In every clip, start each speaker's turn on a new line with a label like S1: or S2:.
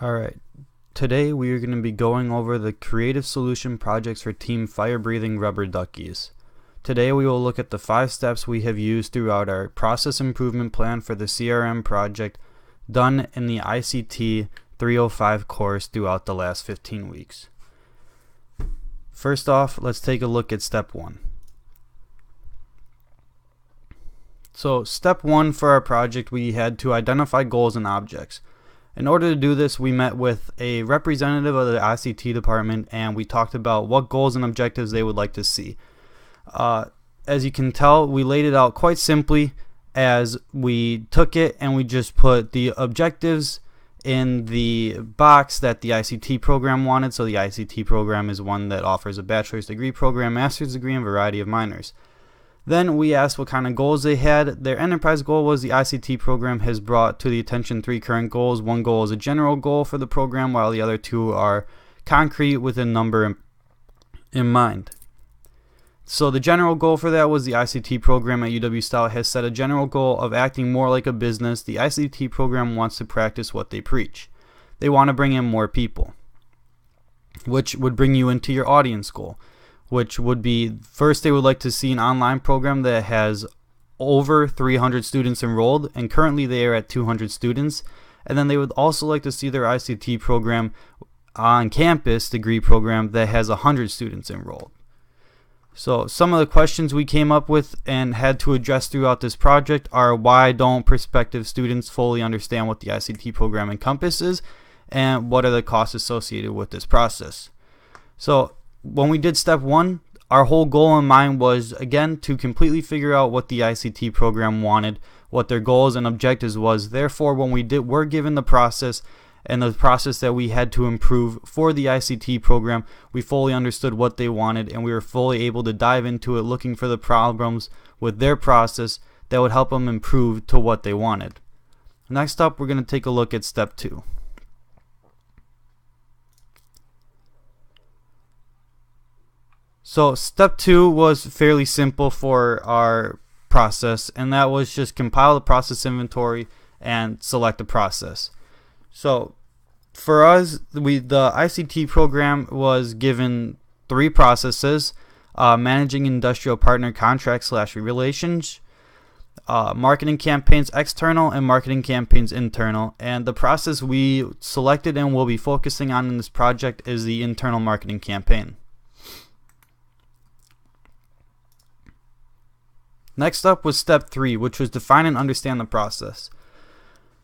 S1: Alright, today we are going to be going over the creative solution projects for Team Fire Breathing Rubber Duckies. Today we will look at the 5 steps we have used throughout our process improvement plan for the CRM project done in the ICT 305 course throughout the last 15 weeks. First off, let's take a look at step 1. So step 1 for our project, we had to identify goals and objects. In order to do this, we met with a representative of the ICT department and we talked about what goals and objectives they would like to see. As you can tell, we laid it out quite simply as we took it and we just put the objectives in the box that the ICT program wanted. So the ICT program is one that offers a bachelor's degree program, master's degree, and a variety of minors. Then we asked what kind of goals they had. Their enterprise goal was the ICT program has brought to the attention 3 current goals. One goal is a general goal for the program, while the other 2 are concrete with a number in mind. So the general goal for that was the ICT program at UW-Stout has set a general goal of acting more like a business. The ICT program wants to practice what they preach. They want to bring in more people, which would bring you into your audience goal, which would be, first they would like to see an online program that has over 300 students enrolled, and currently they are at 200 students. And then they would also like to see their ICT program on campus degree program that has 100 students enrolled. So some of the questions we came up with and had to address throughout this project are: why don't prospective students fully understand what the ICT program encompasses, and what are the costs associated with this process? So when we did step 1, our whole goal in mind was, again, to completely figure out what the ICT program wanted, what their goals and objectives was. Therefore, when we're given the process and the process that we had to improve for the ICT program, we fully understood what they wanted and we were fully able to dive into it, looking for the problems with their process that would help them improve to what they wanted. Next up, we're going to take a look at step 2. So step 2 was fairly simple for our process, and that was just compile the process inventory and select the process. So for us, the ICT program was given 3 processes: managing industrial partner contracts / relations, marketing campaigns external, and marketing campaigns internal. And the process we selected and will be focusing on in this project is the internal marketing campaign. Next up was step 3, which was define and understand the process.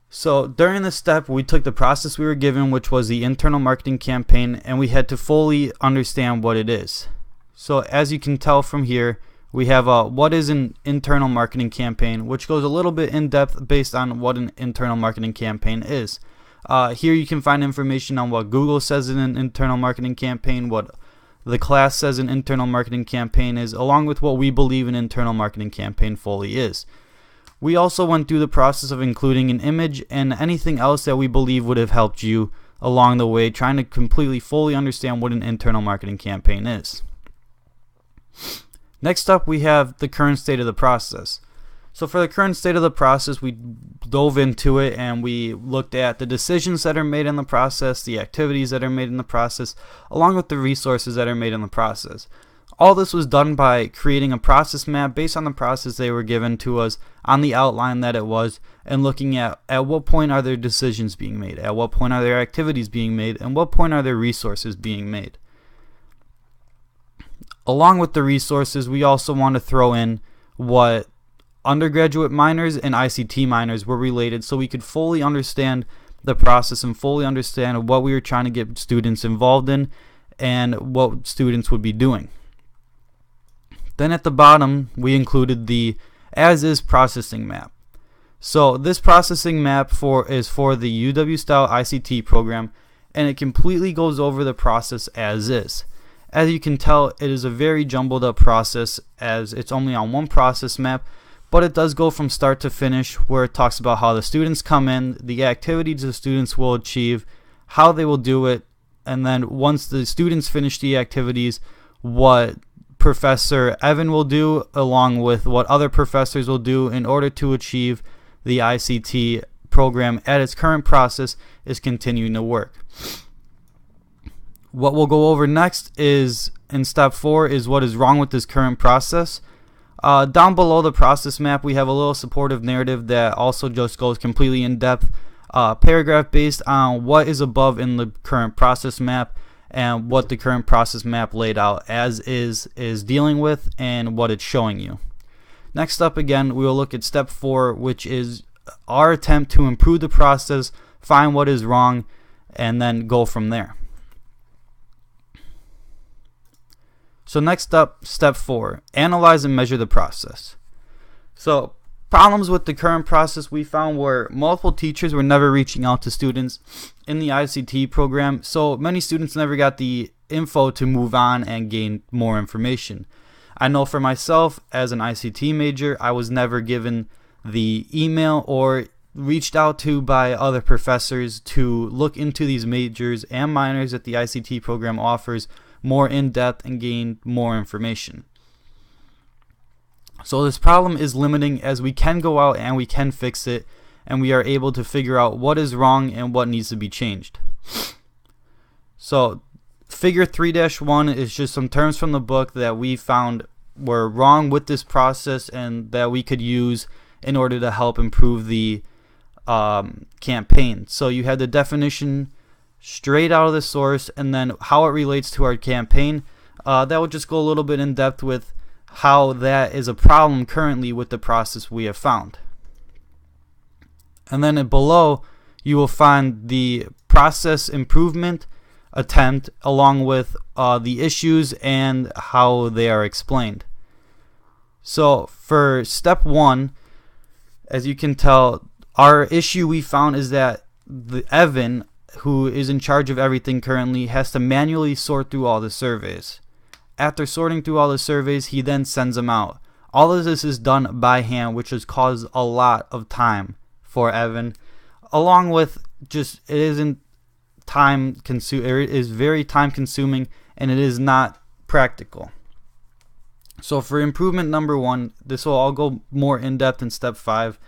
S1: So during this step, we took the process we were given, which was the internal marketing campaign, and we had to fully understand what it is. So as you can tell from here, we have what is an internal marketing campaign, which goes a little bit in depth based on what an internal marketing campaign is. Here you can find information on what Google says in an internal marketing campaign, what the class says an internal marketing campaign is, along with what we believe an internal marketing campaign fully is. We also went through the process of including an image and anything else that we believe would have helped you along the way, trying to completely fully understand what an internal marketing campaign is. Next up, we have the current state of the process. So for the current state of the process, we dove into it and we looked at the decisions that are made in the process, the activities that are made in the process, along with the resources that are made in the process. All this was done by creating a process map based on the process they were given to us on the outline that it was, and looking at what point are their decisions being made, at what point are their activities being made, and what point are their resources being made. Along with the resources, we also want to throw in what undergraduate minors and ICT minors were related, so we could fully understand the process and fully understand what we were trying to get students involved in and what students would be doing. Then at the bottom, we included the as-is processing map. So this processing map is for the UW-Stout ICT program, and it completely goes over the process as is. As you can tell, it is a very jumbled up process as it's only on one process map, but it does go from start to finish, where it talks about how the students come in, the activities the students will achieve, how they will do it, and then once the students finish the activities, what Professor Evan will do along with what other professors will do in order to achieve the ICT program at its current process is continuing to work. What we'll go over next is in step 4 is what is wrong with this current process. Down below the process map, we have a little supportive narrative that also just goes completely in depth, paragraph based on what is above in the current process map and what the current process map laid out as is dealing with and what it's showing you. Next up, again, we will look at step 4, which is our attempt to improve the process, find what is wrong, and then go from there. So next up, step 4, analyze and measure the process. So problems with the current process we found were multiple teachers were never reaching out to students in the ICT program, so many students never got the info to move on and gain more information. I know for myself, as an ICT major, I was never given the email or reached out to by other professors to look into these majors and minors that the ICT program offers more in depth and gain more information. So this problem is limiting, as we can go out and we can fix it, and we are able to figure out what is wrong and what needs to be changed. So figure 3-1 is just some terms from the book that we found were wrong with this process and that we could use in order to help improve the campaign. So you had the definition straight out of the source, and then how it relates to our campaign. That will just go a little bit in depth with how that is a problem currently with the process we have found. And then below you will find the process improvement attempt along with the issues and how they are explained. So for step 1, as you can tell, our issue we found is that Evan, who is in charge of everything currently, has to manually sort through all the surveys. After sorting through all the surveys, he then sends them out. All of this is done by hand, which has caused a lot of time for Evan, along with just it is very time consuming, and it is not practical. So for improvement number 1, this will all go more in depth in step 5.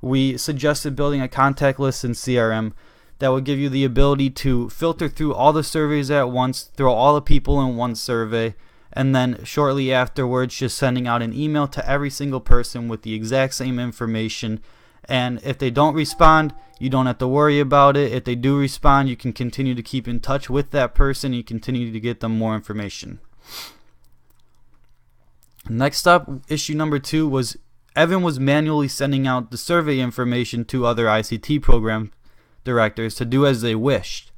S1: We suggested building a contact list in CRM that will give you the ability to filter through all the surveys at once, throw all the people in one survey, and then shortly afterwards just sending out an email to every single person with the exact same information. And if they don't respond, you don't have to worry about it. If they do respond, you can continue to keep in touch with that person. You continue to get them more information. Next up, issue number 2 was Evan was manually sending out the survey information to other ICT program directors to do as they wished.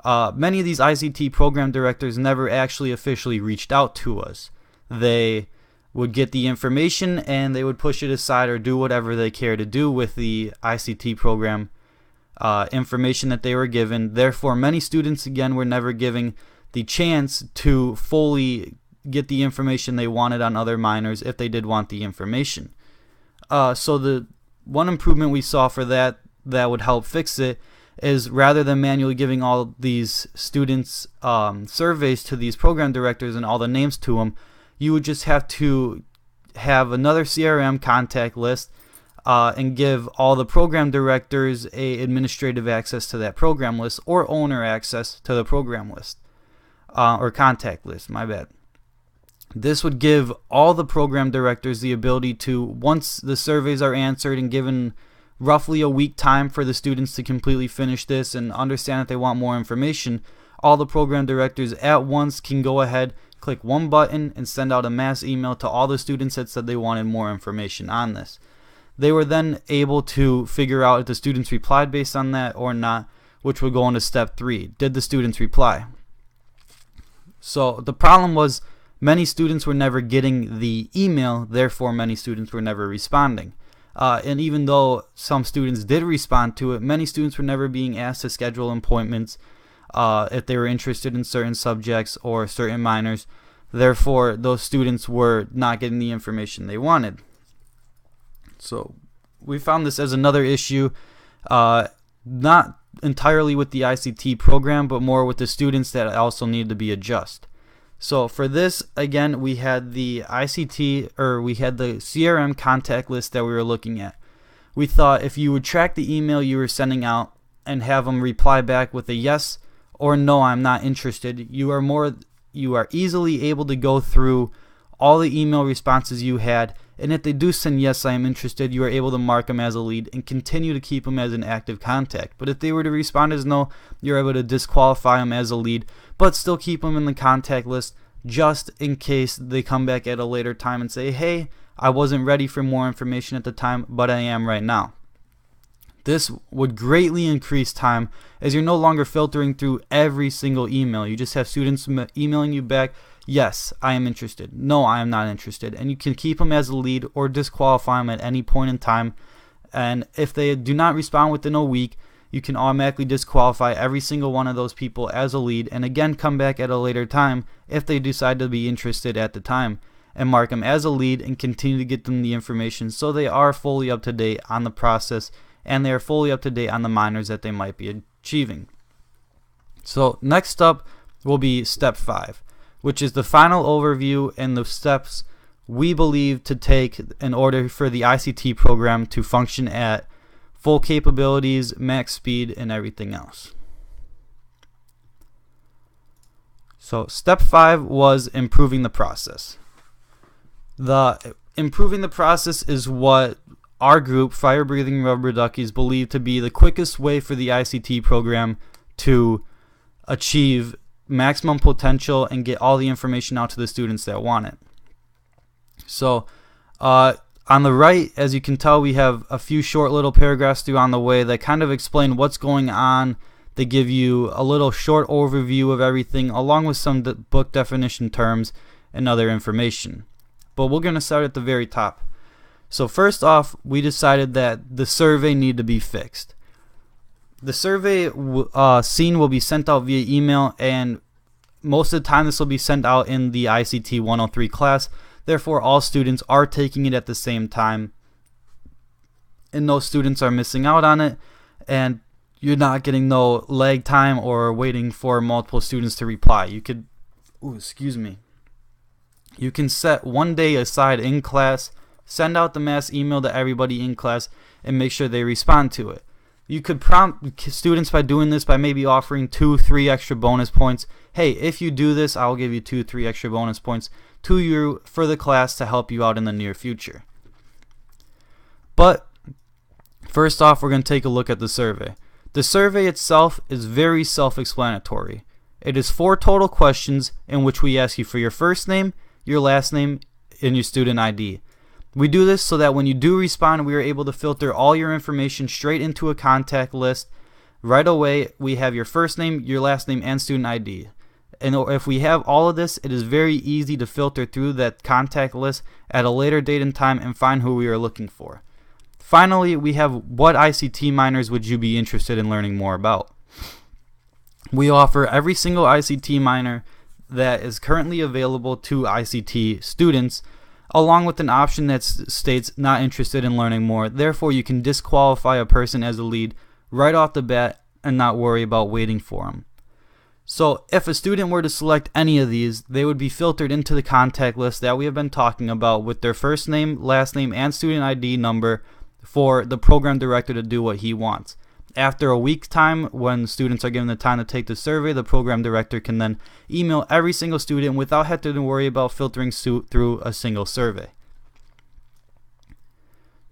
S1: Many of these ICT program directors never actually officially reached out to us. They would get the information and they would push it aside or do whatever they care to do with the ICT program information that they were given. Therefore, many students again were never given the chance to fully get the information they wanted on other minors if they did want the information. So the one improvement we saw for that would help fix it is, rather than manually giving all these students surveys to these program directors and all the names to them, you would just have to have another CRM contact list and give all the program directors administrative access to that program list, or owner access to the program list or contact list, my bad. This would give all the program directors the ability to, once the surveys are answered and given roughly a week time for the students to completely finish this and understand that they want more information, all the program directors at once can go ahead, click one button, and send out a mass email to all the students that said they wanted more information on this. They were then able to figure out if the students replied based on that or not, which would go into step 3. Did the students reply? So the problem was many students were never getting the email, therefore many students were never responding. And even though some students did respond to it, many students were never being asked to schedule appointments if they were interested in certain subjects or certain minors. Therefore, those students were not getting the information they wanted. So we found this as another issue, not entirely with the ICT program, but more with the students that also needed to be adjusted. So for this, again, we had the ICT, or we had the CRM contact list that we were looking at. we thought if you would track the email you were sending out and have them reply back with a yes or no, I'm not interested, you are easily able to go through all the email responses you had, and if they do send yes, I am interested, you are able to mark them as a lead and continue to keep them as an active contact. But if they were to respond as no, you're able to disqualify them as a lead, but still keep them in the contact list just in case they come back at a later time and say, hey, I wasn't ready for more information at the time, but I am right now. This would greatly increase time as you're no longer filtering through every single email. You just have students emailing you back, yes, I am interested. No, I am not interested. And you can keep them as a lead or disqualify them at any point in time. And if they do not respond within a week, you can automatically disqualify every single one of those people as a lead and again come back at a later time if they decide to be interested at the time and mark them as a lead and continue to get them the information so they are fully up to date on the process and they are fully up to date on the minors that they might be achieving. So next up will be step 5, which is the final overview and the steps we believe to take in order for the ICT program to function at full capabilities, max speed, and everything else. So step 5 was improving the process. Improving the process is what our group, Fire Breathing Rubber Duckies, believe to be the quickest way for the ICT program to achieve maximum potential and get all the information out to the students that want it. So on the right, as you can tell, we have a few short little paragraphs through on the way that kind of explain what's going on. They give you a little short overview of everything along with some book definition terms and other information. But we're going to start at the very top. So first off, we decided that the survey needed to be fixed. The survey scene will be sent out via email, and most of the time this will be sent out in the ICT 103 class. Therefore, all students are taking it at the same time, and no students are missing out on it, and you're not getting no lag time or waiting for multiple students to reply. You can set one day aside in class, send out the mass email to everybody in class, and make sure they respond to it. You could prompt students by doing this by maybe offering 2-3 extra bonus points. Hey, if you do this, I'll give you 2-3 extra bonus points to you for the class to help you out in the near future. But first off, we're going to take a look at the survey. The survey itself is very self-explanatory. It is 4 total questions in which we ask you for your first name, your last name, and your student ID. We do this so that when you do respond, we are able to filter all your information straight into a contact list. Right away, we have your first name, your last name, and student ID. And if we have all of this, it is very easy to filter through that contact list at a later date and time and find who we are looking for. Finally, we have what ICT minors would you be interested in learning more about. We offer every single ICT minor that is currently available to ICT students, along with an option that states not interested in learning more. Therefore, you can disqualify a person as a lead right off the bat and not worry about waiting for them. So if a student were to select any of these, they would be filtered into the contact list that we have been talking about with their first name, last name, and student ID number for the program director to do what he wants. After a week's time, when students are given the time to take the survey, the program director can then email every single student without having to worry about filtering through a single survey.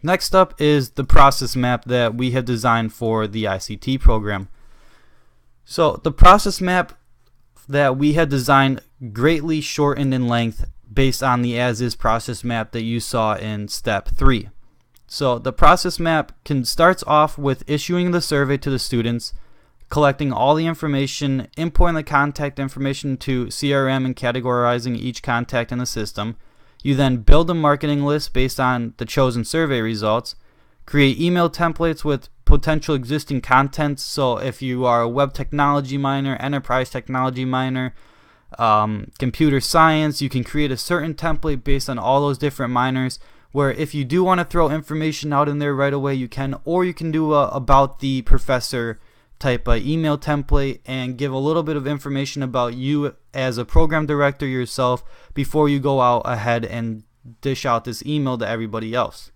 S1: Next up is the process map that we have designed for the ICT program. So the process map that we had designed greatly shortened in length based on the as-is process map that you saw in step 3. So the process map starts off with issuing the survey to the students, collecting all the information, importing the contact information to CRM and categorizing each contact in the system. You then build a marketing list based on the chosen survey results, create email templates with potential existing content. So if you are a web technology minor, enterprise technology minor, computer science, you can create a certain template based on all those different minors, where if you do want to throw information out in there right away, you can, or you can do a about the professor type email template and give a little bit of information about you as a program director yourself before you go out ahead and dish out this email to everybody else.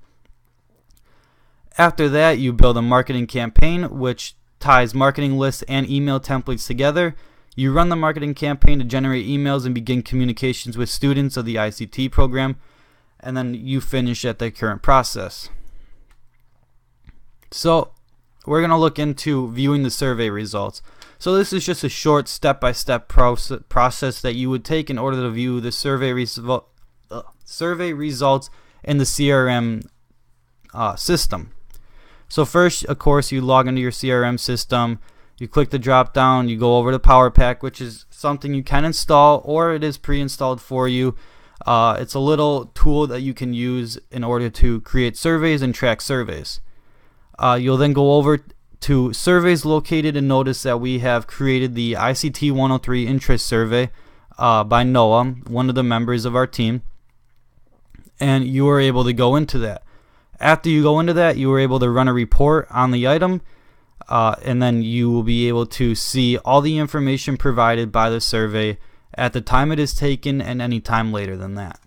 S1: After that, you build a marketing campaign which ties marketing lists and email templates together. You run the marketing campaign to generate emails and begin communications with students of the ICT program, and then you finish at the current process. So we're going to look into viewing the survey results. So this is just a short step-by-step process that you would take in order to view the survey results in the CRM system. So first, of course, you log into your CRM system, you click the drop down, you go over to Power Pack, which is something you can install or it is pre-installed for you. It's a little tool that you can use in order to create surveys and track surveys. You'll then go over to surveys located and notice that we have created the ICT 103 interest survey by Noah, one of the members of our team, and you are able to go into that. After you go into that, you are able to run a report on the item, and then you will be able to see all the information provided by the survey at the time it is taken and any time later than that.